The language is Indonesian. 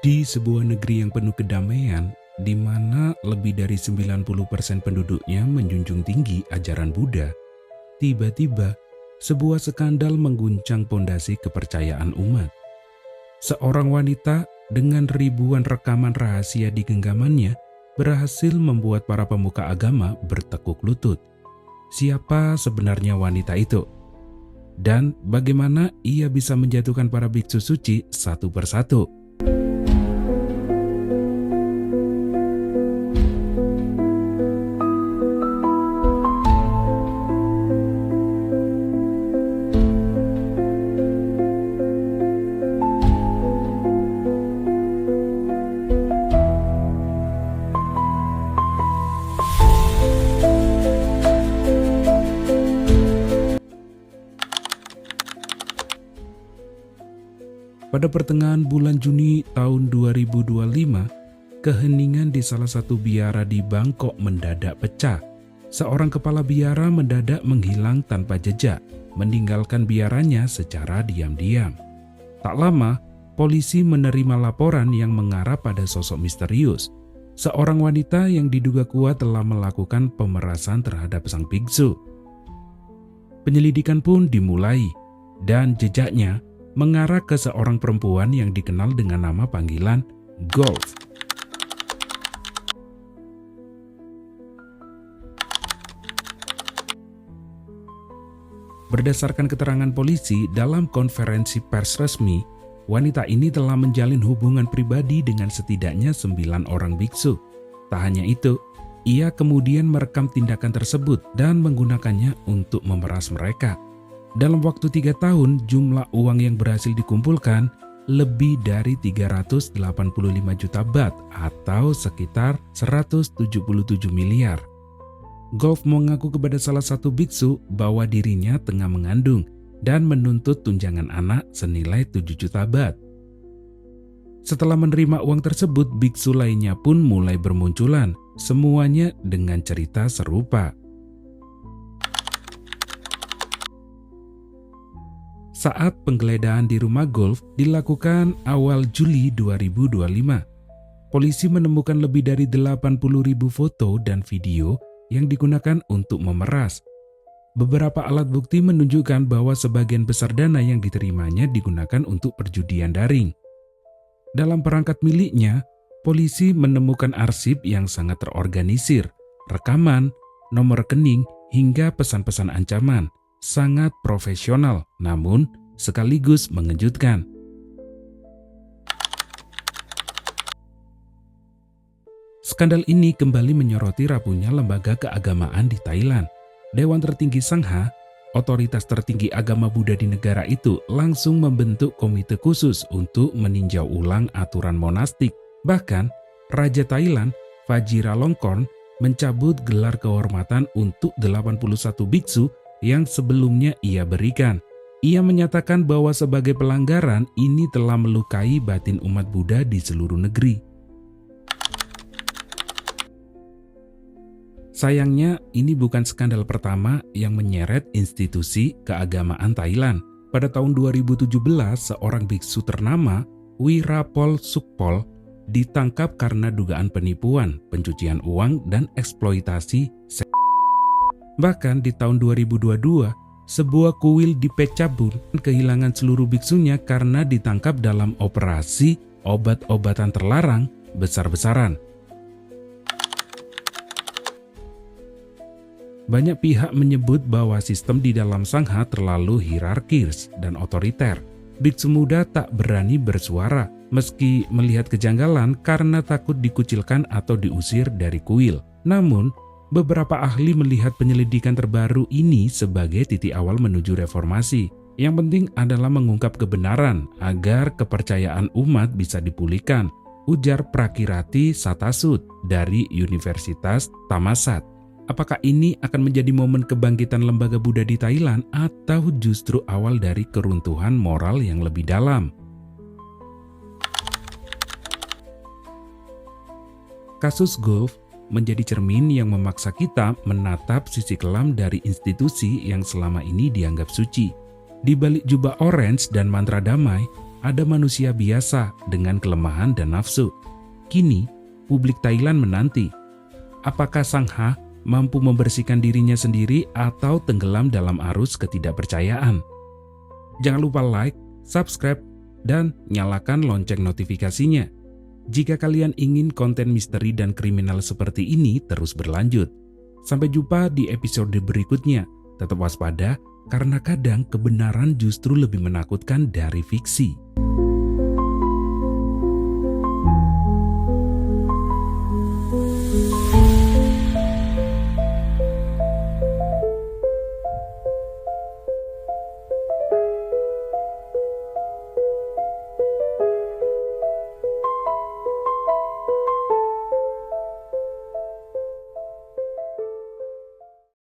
Di sebuah negeri yang penuh kedamaian, di mana lebih dari 90% penduduknya menjunjung tinggi ajaran Buddha, tiba-tiba sebuah skandal mengguncang pondasi kepercayaan umat. Seorang wanita dengan ribuan rekaman rahasia di genggamannya berhasil membuat para pemuka agama bertekuk lutut. Siapa sebenarnya wanita itu? Dan bagaimana ia bisa menjatuhkan para biksu suci satu persatu? Pada pertengahan bulan Juni tahun 2025, keheningan di salah satu biara di Bangkok mendadak pecah. Seorang kepala biara mendadak menghilang tanpa jejak, meninggalkan biaranya secara diam-diam. Tak lama, polisi menerima laporan yang mengarah pada sosok misterius. Seorang wanita yang diduga kuat telah melakukan pemerasan terhadap sang biksu. Penyelidikan pun dimulai, dan jejaknya mengarah ke seorang perempuan yang dikenal dengan nama panggilan Golf. Berdasarkan keterangan polisi dalam konferensi pers resmi, wanita ini telah menjalin hubungan pribadi dengan setidaknya 9 orang biksu. Tak hanya itu, ia kemudian merekam tindakan tersebut dan menggunakannya untuk memeras mereka. Dalam waktu 3 tahun, jumlah uang yang berhasil dikumpulkan lebih dari 385 juta baht atau sekitar 177 miliar. Golf mengaku kepada salah satu biksu bahwa dirinya tengah mengandung dan menuntut tunjangan anak senilai 7 juta baht. Setelah menerima uang tersebut, biksu lainnya pun mulai bermunculan, semuanya dengan cerita serupa. Saat penggeledahan di rumah Golf dilakukan awal Juli 2025, polisi menemukan lebih dari 80.000 foto dan video yang digunakan untuk memeras. Beberapa alat bukti menunjukkan bahwa sebagian besar dana yang diterimanya digunakan untuk perjudian daring. Dalam perangkat miliknya, polisi menemukan arsip yang sangat terorganisir, rekaman, nomor rekening, hingga pesan-pesan ancaman. Sangat profesional, namun sekaligus mengejutkan. Skandal ini kembali menyoroti rapuhnya lembaga keagamaan di Thailand. Dewan tertinggi Sangha, otoritas tertinggi agama Buddha di negara itu, langsung membentuk komite khusus untuk meninjau ulang aturan monastik. Bahkan, Raja Thailand, Vajiralongkorn, mencabut gelar kehormatan untuk 81 biksu yang sebelumnya ia berikan. Ia menyatakan bahwa sebagai pelanggaran ini telah melukai batin umat Buddha di seluruh negeri. Sayangnya, ini bukan skandal pertama yang menyeret institusi keagamaan Thailand. Pada tahun 2017, seorang biksu ternama, Wirapol Sukpol, ditangkap karena dugaan penipuan, pencucian uang, dan eksploitasi seks. Bahkan di tahun 2022, sebuah kuil di Phetchabun kehilangan seluruh biksunya karena ditangkap dalam operasi obat-obatan terlarang besar-besaran. Banyak pihak menyebut bahwa sistem di dalam Sangha terlalu hierarkis dan otoriter. Biksu muda tak berani bersuara meski melihat kejanggalan karena takut dikucilkan atau diusir dari kuil. Namun, beberapa ahli melihat penyelidikan terbaru ini sebagai titik awal menuju reformasi. Yang penting adalah mengungkap kebenaran agar kepercayaan umat bisa dipulihkan, ujar Prakirati Satasut dari Universitas Thammasat. Apakah ini akan menjadi momen kebangkitan lembaga Buddha di Thailand atau justru awal dari keruntuhan moral yang lebih dalam? Kasus Golf menjadi cermin yang memaksa kita menatap sisi kelam dari institusi yang selama ini dianggap suci. Di balik jubah orange dan mantra damai, ada manusia biasa dengan kelemahan dan nafsu. Kini, publik Thailand menanti, apakah Sang Ha mampu membersihkan dirinya sendiri atau tenggelam dalam arus ketidakpercayaan? Jangan lupa like, subscribe, dan nyalakan lonceng notifikasinya jika kalian ingin konten misteri dan kriminal seperti ini terus berlanjut. Sampai jumpa di episode berikutnya. Tetap waspada, karena kadang kebenaran justru lebih menakutkan dari fiksi.